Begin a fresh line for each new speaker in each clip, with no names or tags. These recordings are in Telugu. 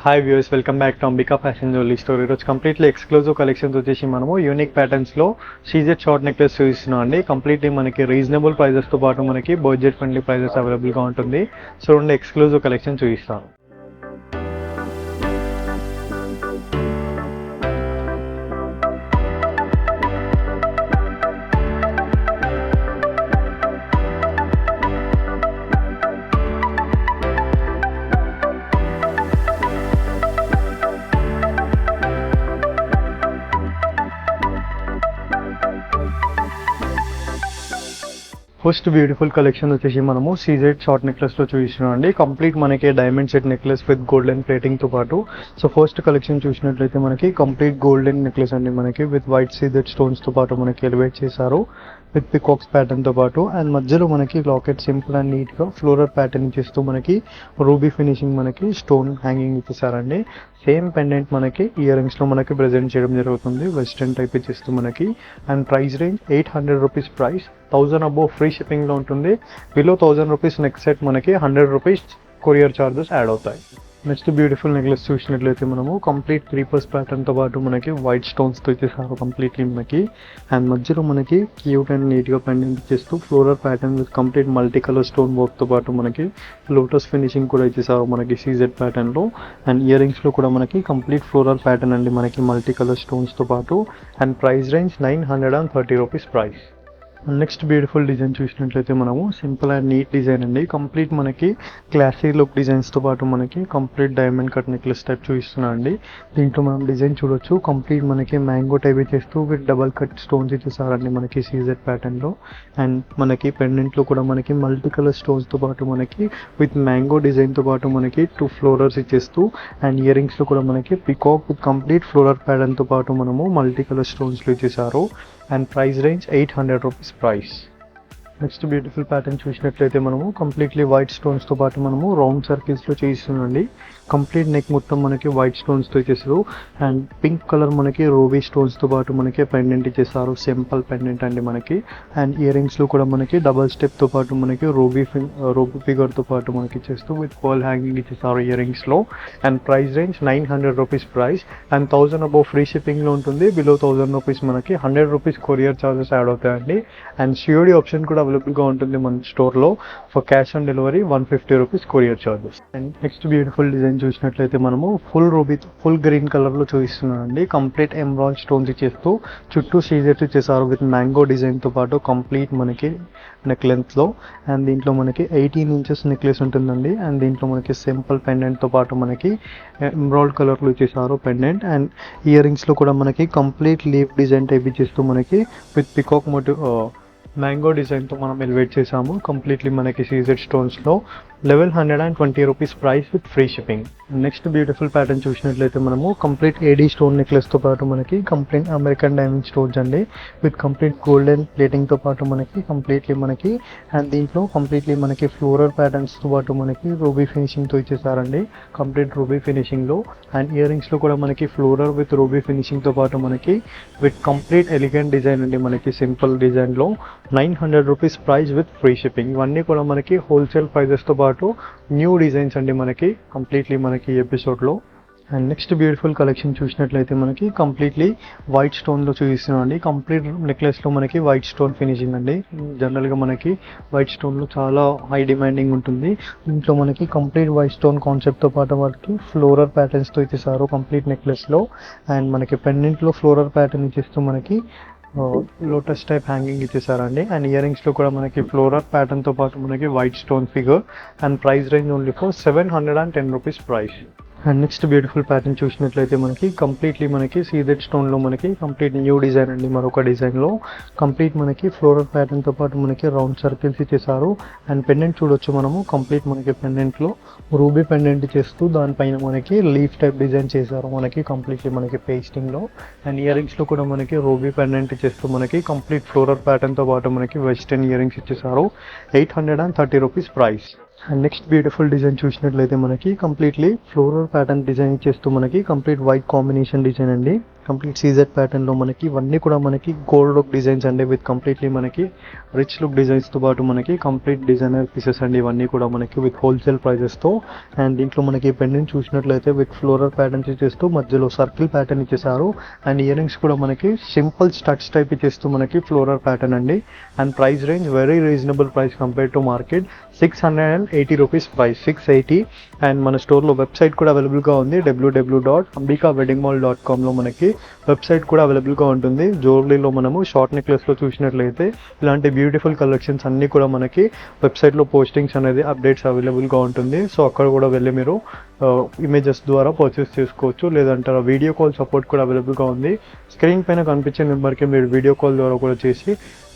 Hi viewers, welcome back to Ambika fashion jewellery store. ఈరోజు కంప్లీట్లీ ఎక్స్క్లూజివ్ కలెక్షన్స్ వచ్చేసి మనము యూనిక్ ప్యాటర్న్స్లో సీజెడ్ షార్ట్ నెక్లెస్ చూపిస్తున్నాం అండి. కంప్లీట్లీ మనకి రీజనబుల్ ప్రైజెస్తో పాటు మనకి బడ్జెట్ ఫ్రెండ్లీ ప్రైజెస్ అవైలబుల్గా ఉంటుంది. సో రెండు ఎక్స్క్లూజివ్ కలెక్షన్ చూపిస్తాను. ఫస్ట్ బ్యూటిఫుల్ కలెక్షన్ వచ్చేసి మనము సీజెడ్ షార్ట్ నెక్లెస్లో చూపిస్తున్నాం అండి. కంప్లీట్ మనకి diamond set necklace with golden ప్లేటింగ్తో పాటు. సో ఫస్ట్ కలెక్షన్ చూసినట్లయితే మనకి కంప్లీట్ గోల్డెన్ నెక్లెస్ అండి, మనకి విత్ వైట్ సీజెడ్ స్టోన్స్తో పాటు మనకి ఎలివేట్ చేశారు విత్ పికాక్స్ ప్యాటర్న్తో పాటు. అండ్ మధ్యలో మనకి లాకెట్ సింపుల్ అండ్ నీట్గా ఫ్లోరల్ ప్యాటర్న్ ఇచ్చేస్తూ మనకి రూబీ ఫినిషింగ్ మనకి స్టోన్ హ్యాంగింగ్ ఇచ్చేసారండి. సేమ్ పెండెంట్ మనకి ఇయర్ రింగ్స్లో మనకి ప్రెజెంట్ చేయడం జరుగుతుంది, వెస్టర్న్ టైప్ ఇచ్చేస్తూ మనకి. And price range 800 rupees price, 1000 above free షిప్పింగ్లో ఉంటుంది. బిలో 1000 రూపీస్ నెక్స్ట్ సెట్ మనకి 100 రూపీస్ కొరియర్ ఛార్జెస్ యాడ్ అవుతాయి. నెక్స్ట్ బ్యూటిఫుల్ నెక్లెస్ చూసినట్లయితే మనము కంప్లీట్ క్రీపర్స్ ప్యాటర్న్తో పాటు మనకి వైట్ స్టోన్స్తో ఇచ్చేసారు కంప్లీట్లీ మనకి. అండ్ మధ్యలో మనకి క్యూట్ అండ్ నీట్గా పెండెంట్ ఇచ్చేస్తూ floral pattern with complete multi colour stone వర్క్తో పాటు మనకి లోటస్ ఫినిషింగ్ కూడా ఇచ్చేసారు మనకి సీజెడ్ ప్యాటర్న్లో. అండ్ ఇయర్ రింగ్స్లో కూడా మనకి కంప్లీట్ ఫ్లోరల్ ప్యాటర్న్ అండి, మనకి మల్టీ కలర్ స్టోన్స్తో పాటు. And price range 930 rupees price. Next beautiful design చూసినట్లయితే మనము సింపుల్ అండ్ నీట్ డిజైన్ అండి. కంప్లీట్ మనకి క్లాసీ లుక్ డిజైన్స్తో పాటు మనకి complete diamond cut necklace type చూపిస్తున్నాం అండి. దీంట్లో మనం డిజైన్ చూడొచ్చు, కంప్లీట్ మనకి మ్యాంగో టైప్ చేస్తూ విత్ డబల్ కట్ స్టోన్స్ ఇచ్చేసారండి మనకి సీజెడ్ ప్యాటర్న్లో. అండ్ మనకి పెండెంట్లో కూడా మనకి మల్టీ కలర్ స్టోన్స్తో పాటు మనకి విత్ మ్యాంగో డిజైన్తో పాటు మనకి 2 ఫ్లోరర్స్ ఇచ్చేస్తూ. అండ్ ఇయర్ రింగ్స్లో కూడా మనకి పికాక్ విత్ కంప్లీట్ ఫ్లోరల్ ప్యాటర్న్తో పాటు మనము మల్టీ కలర్ స్టోన్స్లో ఇచ్చేసారు. And price range 800 rupees price. Next beautiful pattern చూసినట్లయితే మనము కంప్లీట్లీ వైట్ స్టోన్స్తో పాటు మనము రౌండ్ సర్కిల్స్లో చేయిస్తుందండి. కంప్లీట్ నెక్ మొత్తం మనకి వైట్ స్టోన్స్తో ఇచ్చేసారు. అండ్ పింక్ కలర్ మనకి రూబీ స్టోన్స్తో పాటు మనకి పెండెంట్ ఇచ్చేసారు, సింపుల్ పెండెంట్ అండి మనకి. అండ్ ఇయర్ రింగ్స్లో కూడా మనకి డబల్ స్టెప్తో పాటు మనకి రూబీ ఫిగర్తో పాటు మనకి ఇచ్చేస్తూ విత్ పర్ల్ హ్యాంగింగ్ ఇచ్చేసారు ఇయర్ రింగ్స్లో. And price range 900 rupees price. And 1000 above free షిప్పింగ్లో ఉంటుంది. బిలో 1000 రూపీస్ మనకి 100 రూపీస్ కొరియర్ ఛార్జెస్ యాడ్ అవుతాయండి. అండ్ సిఓడి ఆప్షన్ కూడా అవైలబుల్గా ఉంటుంది మన స్టోర్లో. For cash on delivery 150 rupees courier charges. And next beautiful design చూసినట్లయితే మనము ఫుల్ గ్రీన్ కలర్లో చూపిస్తున్నానండి. కంప్లీట్ ఎమరాల్డ్ స్టోన్స్ ఇచ్చేస్తూ చుట్టూ సీజెట్ ఇచ్చేసారు విత్ మ్యాంగో డిజైన్తో పాటు కంప్లీట్ మనకి నెక్ లెంత్లో. అండ్ దీంట్లో మనకి 18 ఇంచెస్ నెక్లెస్ ఉంటుందండి. అండ్ దీంట్లో మనకి సింపుల్ పెండెంట్తో పాటు మనకి ఎమరాల్డ్ కలర్లో ఇచ్చేసారు పెండెంట్. అండ్ ఇయర్ రింగ్స్లో కూడా మనకి కంప్లీట్ లీఫ్ డిజైన్ టైప్ ఇచ్చేస్తూ మనకి విత్ పికాక్ మోటివ్ మ్యాంగో డిజైన్తో మనం ఎలివేట్ చేసాము కంప్లీట్లీ మనకి సీజెడ్ స్టోన్స్లో. 1120 rupees price with free shipping. Next beautiful pattern చూసినట్లయితే మనము కంప్లీట్ ఏడీ స్టోన్ నెక్లెస్తో పాటు మనకి కంప్లీట్ అమెరికన్ డైమండ్ స్టోన్స్ అండి విత్ కంప్లీట్ గోల్డెన్ ప్లేటింగ్తో పాటు మనకి కంప్లీట్లీ మనకి. అండ్ దీంట్లో కంప్లీట్లీ మనకి ఫ్లోరల్ ప్యాటర్న్స్తో పాటు మనకి రూబీ ఫినిషింగ్తో ఇచ్చేసారండి, కంప్లీట్ రూబీ ఫినిషింగ్లో. అండ్ ఇయర్ రింగ్స్లో కూడా మనకి ఫ్లోరల్ విత్ రూబీ ఫినిషింగ్తో పాటు మనకి విత్ కంప్లీట్ ఎలిగెంట్ డిజైన్ అండి మనకి సింపుల్ డిజైన్లో. 900 rupees price with free shipping. ఇవన్నీ కూడా మనకి హోల్సేల్ ప్రైజెస్తో పాటు న్యూ డిజైన్స్ అండి మనకి కంప్లీట్లీ మనకి ఎపిసోడ్లో. అండ్ నెక్స్ట్ బ్యూటిఫుల్ కలెక్షన్ చూసినట్లయితే మనకి కంప్లీట్లీ వైట్ స్టోన్లో చూపిస్తున్నాం అండి. కంప్లీట్ నెక్లెస్లో మనకి వైట్ స్టోన్ ఫినిషింగ్ అండి. జనరల్గా మనకి వైట్ స్టోన్లో చాలా హై డిమాండింగ్ ఉంటుంది. దీంట్లో మనకి కంప్లీట్ వైట్ స్టోన్ కాన్సెప్ట్తో పాటు మనకి ఫ్లోరల్ ప్యాటర్న్స్తో ఇచ్చేసారు కంప్లీట్ నెక్లెస్లో. అండ్ మనకి పెండెంట్లో ఫ్లోరల్ ప్యాటర్న్ ఇచ్చేస్తూ మనకి లోటస్ టైప్ హ్యాంగింగ్ ఇచ్చేసారండి. అండ్ ఇయర్ రింగ్స్లో కూడా మనకి ఫ్లోరల్ ప్యాటర్న్తో పాటు మనకి white stone figure. And price range only for 710 rupees price. And next beautiful pattern చూసినట్లయితే మనకి కంప్లీట్లీ మనకి సీజెడ్ స్టోన్లో మనకి కంప్లీట్ న్యూ డిజైన్ అండి. మరొక డిజైన్లో కంప్లీట్ మనకి ఫ్లోరల్ ప్యాటర్న్తో పాటు మనకి రౌండ్ సర్కిల్స్ ఇచ్చేసారు. అండ్ పెండెంట్ చూడొచ్చు మనము కంప్లీట్ మనకి పెండెంట్లో రూబీ పెండెంట్ చేస్తూ దానిపైన మనకి లీఫ్ టైప్ డిజైన్ చేశారు మనకి కంప్లీట్లీ మనకి పేస్టింగ్లో. అండ్ ఇయర్ రింగ్స్లో కూడా మనకి రూబీ పెండెంట్ ఇచ్చేస్తూ మనకి కంప్లీట్ ఫ్లోరల్ ప్యాటర్న్తో పాటు మనకి వెస్టర్న్ ఇయర్ రింగ్స్ ఇచ్చేసారు. 830 rupees price. And next beautiful design చూసినట్లయితే మనకి కంప్లీట్లీ ఫ్లోరల్ ప్యాటర్న్ డిజైన్ ఇచ్చేస్తూ మనకి కంప్లీట్ వైట్ కాంబినేషన్ డిజైన్ అండి. కంప్లీట్ సీజెడ్ ప్యాటర్న్లో మనకి ఇవన్నీ కూడా మనకి గోల్డ్ లుక్ డిజైన్స్ అండి, విత్ కంప్లీట్లీ మనకి రిచ్ లుక్ డిజైన్స్తో పాటు మనకి కంప్లీట్ డిజైనర్ పీసెస్ అండి ఇవన్నీ కూడా మనకి విత్ హోల్సేల్ ప్రైజెస్తో. అండ్ దీంట్లో మనకి పెండెంట్ చూసినట్లయితే విత్ ఫ్లోరల్ ప్యాటర్న్స్ ఇచ్చేస్తూ మధ్యలో సర్కిల్ ప్యాటర్న్ ఇచ్చేసారు. అండ్ ఇయర్ రింగ్స్ కూడా మనకి సింపుల్ స్టడ్స్ టైప్ ఇచ్చేస్తూ మనకి ఫ్లోరల్ ప్యాటర్న్ అండి. And price range very reasonable price compare to market, 680 rupees price, 680. And మన స్టోర్లో వెబ్సైట్ కూడా అవైలబుల్గా ఉంది, www.ambikaweddingmall.comలో మనకి వెబ్సైట్ కూడా అవైలబుల్గా ఉంటుంది. జ్యువెలరీలో మనము షార్ట్ నెక్లెస్లో చూసినట్లయితే ఇలాంటి బ్యూటిఫుల్ కలెక్షన్స్ అన్నీ కూడా మనకి వెబ్సైట్లో పోస్టింగ్స్ అనేది అప్డేట్స్ అవైలబుల్గా ఉంటుంది. సో అక్కడ కూడా వెళ్ళి మీరు ఇమేజెస్ ద్వారా పర్చేస్ చేసుకోవచ్చు, లేదంటే వీడియో కాల్ సపోర్ట్ కూడా అవైలబుల్గా ఉంది. స్క్రీన్ పైన కనిపించే నెంబర్కి మీరు వీడియో కాల్ ద్వారా కూడా చేసి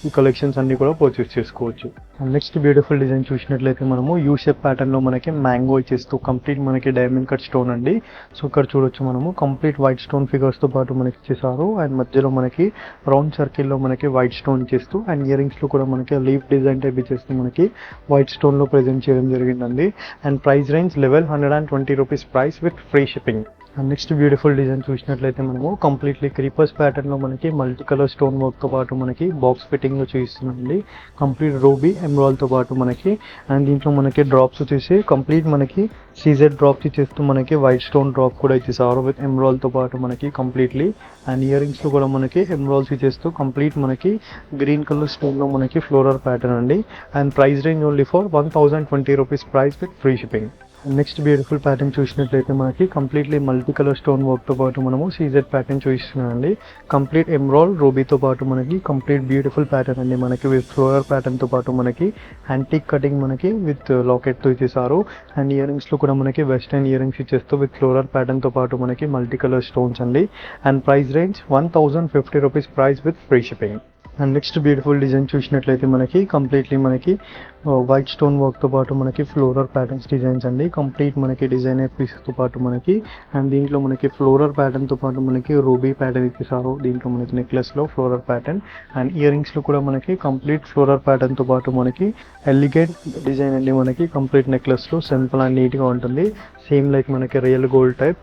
ఈ కలెక్షన్స్ అన్నీ కూడా పర్చేస్ చేసుకోవచ్చు. నెక్స్ట్ బ్యూటిఫుల్ డిజైన్ చూసినట్లయితే మనము యూ షేప్ ప్యాటర్న్లో మనకి మ్యాంగో ఇచ్చేస్తూ కంప్లీట్ మనకి డైమండ్ కట్ స్టోన్ అండి. సో ఇక్కడ చూడొచ్చు మనము కంప్లీట్ వైట్ స్టోన్ ఫిగర్స్తో పాటు మనకి ఇచ్చేసారు. అండ్ మధ్యలో మనకి రౌండ్ సర్కిల్లో మనకి వైట్ స్టోన్ చేస్తూ అండ్ ఇయర్ రింగ్స్లో కూడా మనకి లీఫ్ డిజైన్ టైప్ ఇచ్చేస్తూ మనకి వైట్ స్టోన్లో ప్రెజెంట్ చేయడం జరిగిందండి. And price range 1120 rupees price with free shipping. And next beautiful design చూసినట్లయితే మనము కంప్లీట్లీ క్రీపర్స్ ప్యాటర్న్లో మనకి మల్టీ కలర్ స్టోన్ వర్క్తో పాటు మనకి బాక్స్ ఫిట్టింగ్లో చూపిస్తుందండి. కంప్లీట్ రూబీ ఎమరాల్డ్తో పాటు మనకి. అండ్ దీంట్లో మనకి డ్రాప్స్ వచ్చేసి కంప్లీట్ మనకి సీజెడ్ డ్రాప్స్ ఇచ్చేస్తూ మనకి వైట్ స్టోన్ డ్రాప్ కూడా ఇచ్చేసారు విత్ ఎమరాల్డ్తో పాటు మనకి కంప్లీట్లీ. అండ్ ఇయర్ రింగ్స్లో కూడా మనకి ఎమరాల్డ్స్ ఇచ్చేస్తూ కంప్లీట్ మనకి గ్రీన్ కలర్ స్టోన్లో మనకి ఫ్లోరల్ ప్యాటర్న్ అండి. And price range only for 1020 rupees price with free shipping. Next beautiful pattern చూసినట్లయితే మనకి కంప్లీట్లీ మల్టీ కలర్ స్టోన్ వర్క్తో పాటు మనము సీజెడ్ ప్యాటర్న్ చూపిస్తున్నామండి. కంప్లీట్ ఎమరాల్డ్ రూబీతో పాటు మనకి కంప్లీట్ బ్యూటిఫుల్ ప్యాటర్న్ అండి మనకి విత్ ఫ్లోరల్ ప్యాటర్న్తో పాటు మనకి యాంటిక్ కటింగ్ మనకి విత్ లాకెట్తో ఇచ్చేసారు. అండ్ ఇయర్ రింగ్స్లో కూడా మనకి వెస్టర్న్ ఇయర్ రింగ్స్ ఇచ్చేస్తూ విత్ ఫ్లోరల్ ప్యాటర్న్తో పాటు మనకి మల్టీ కలర్ స్టోన్స్ అండి. And price range 1050 rupees price with free shipping. And next beautiful design చూసినట్లయితే మనకి కంప్లీట్లీ మనకి వైట్ స్టోన్ వర్క్తో పాటు మనకి ఫ్లోరల్ ప్యాటర్న్స్ డిజైన్స్ అండి. కంప్లీట్ మనకి డిజైనర్ పీసెస్తో పాటు మనకి. అండ్ దీంట్లో మనకి ఫ్లోరల్ ప్యాటర్న్తో పాటు మనకి రూబీ ప్యాటర్న్ ఇచ్చేసారు. దీంట్లో మనకి నెక్లెస్లో ఫ్లోరల్ ప్యాటర్న్. అండ్ ఇయర్ రింగ్స్లో కూడా మనకి కంప్లీట్ ఫ్లోరల్ ప్యాటర్న్తో పాటు మనకి ఎలిగెంట్ డిజైన్ అండి మనకి కంప్లీట్ నెక్లెస్లో సింపుల్ అండ్ నీట్గా ఉంటుంది. సేమ్ లైక్ మనకి real gold type,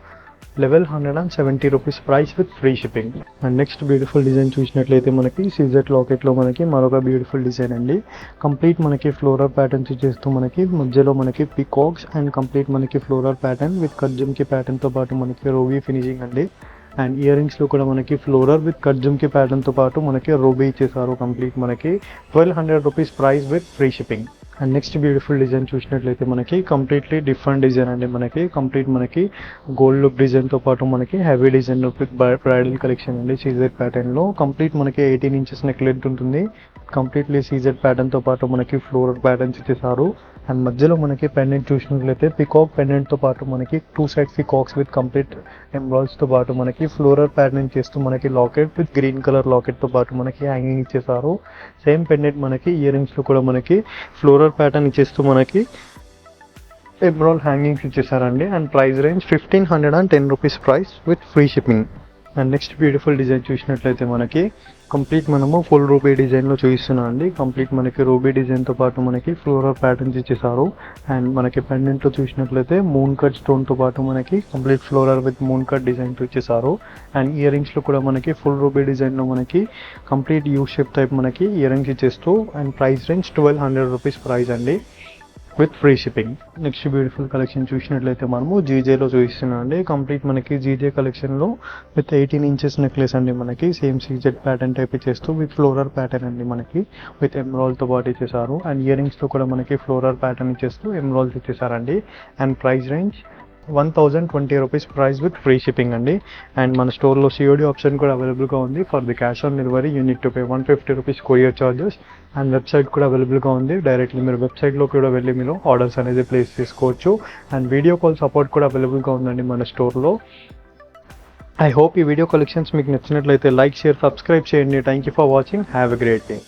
1170 rupees price with free shipping. And next beautiful design చూసినట్లయితే మనకి సీజెడ్ లాకెట్లో మనకి మరొక బ్యూటిఫుల్ డిజైన్ అండి. కంప్లీట్ మనకి ఫ్లోరల్ ప్యాటర్న్స్ చేస్తూ మనకి మధ్యలో మనకి పికాక్స్ అండ్ కంప్లీట్ మనకి ఫ్లోరల్ ప్యాటర్న్ విత్ కట్ జుమ్కి ప్యాటర్న్తో పాటు మనకి రూబీ ఫినిషింగ్ అండి. అండ్ ఇయర్ రింగ్స్లో కూడా మనకి ఫ్లోరల్ విత్ కట్ జుమ్కి ప్యాటర్న్తో పాటు మనకి రూబీ ఇచ్చేసారు. కంప్లీట్ మనకి 1200 rupees price with free shipping. And next beautiful design చూసినట్లయితే మనకి కంప్లీట్లీ డిఫరెంట్ డిజైన్ అండి మనకి కంప్లీట్ మనకి గోల్డ్ లుక్ డిజైన్తో పాటు మనకి heavy design with bridal collection అండి సీజెడ్ ప్యాటర్న్లో. కంప్లీట్ మనకి 18 ఇంచెస్ నెక్ లెంత్ ఉంటుంది. కంప్లీట్లీ సీజెడ్ ప్యాటర్న్తో పాటు మనకి ఫ్లోరల్ ప్యాటర్న్స్ ఇచ్చేసారు. అండ్ మధ్యలో మనకి పెండెంట్ చూసినట్లయితే పికాక్ పెండెంట్తో పాటు మనకి 2 సైడ్ పికాక్స్ విత్ కంప్లీట్ ఎంబ్రాయిడ్స్తో పాటు మనకి ఫ్లోరల్ ప్యాటర్న్ చేస్తూ మనకి లాకెట్ విత్ గ్రీన్ కలర్ లాకెట్తో పాటు మనకి హ్యాంగింగ్ ఇచ్చేసారు. సేమ్ పెండెంట్ మనకి ఇయర్ రింగ్స్లో కూడా మనకి ఫ్లోరల్ ప్యాటర్న్ ఇచ్చేస్తూ మనకి ఎమరాల్డ్ హ్యాంగింగ్స్ ఇచ్చేసారండి. And price range 1510 rupees price with free shipping. And next beautiful design చూసినట్లయితే మనకి కంప్లీట్ మనము ఫుల్ రూబీ డిజైన్లో చూపిస్తున్నాం అండి. కంప్లీట్ మనకి రూబీ డిజైన్తో పాటు మనకి ఫ్లోరల్ ప్యాటర్న్స్ ఇచ్చేసారు. అండ్ మనకి పెండెంట్లో చూసినట్లయితే మూన్ కట్ స్టోన్తో పాటు మనకి complete floral with moon cut డిజైన్తో ఇచ్చేసారు. అండ్ ఇయర్ రింగ్స్లో కూడా మనకి ఫుల్ రూబీ డిజైన్లో మనకి కంప్లీట్ యూ షేప్ టైప్ మనకి ఇయర్ రింగ్స్ ఇచ్చేస్తూ and price range 1200 rupees price అండి with free shipping. Next beautiful collection చూసినట్లయితే మనము జీజేలో చూపిస్తున్నాం అండి. కంప్లీట్ మనకి జీజే కలెక్షన్లో విత్ 18 ఇంచెస్ నెక్లెస్ అండి మనకి సేమ్ సీజెడ్ ప్యాటర్న్ టైప్ ఇచ్చేస్తూ విత్ ఫ్లోరల్ ప్యాటర్న్ అండి మనకి విత్ ఎమరాల్డ్తో పాటు ఇచ్చేసారు. అండ్ ఇయర్ రింగ్స్తో కూడా మనకి ఫ్లోరల్ ప్యాటర్న్ ఇచ్చేస్తూ ఎమరాల్డ్స్ ఇచ్చేసారండి. And price range 1020 rupees price with free shipping అండి. అండ్ మన స్టోర్లో COD ఆప్షన్ కూడా అవైలబుల్గా ఉంది. For the cash on delivery you need to pay 150 rupees courier charges. And website కూడా అవైలబుల్గా ఉంది. డైరెక్ట్లీ మీరు వెబ్సైట్లో కూడా వెళ్ళి మీరు ఆర్డర్స్ అనేది ప్లేస్ చేసుకోవచ్చు. అండ్ వీడియో కాల్ సపోర్ట్ కూడా అవైలబుల్గా ఉందండి మన స్టోర్లో. ఐ హోప్ ఈ వీడియో కలెక్షన్స్ మీకు నచ్చినట్లయితే లైక్, షేర్, సబ్స్క్రైబ్ చేయండి. Thank you for watching. Have a great day.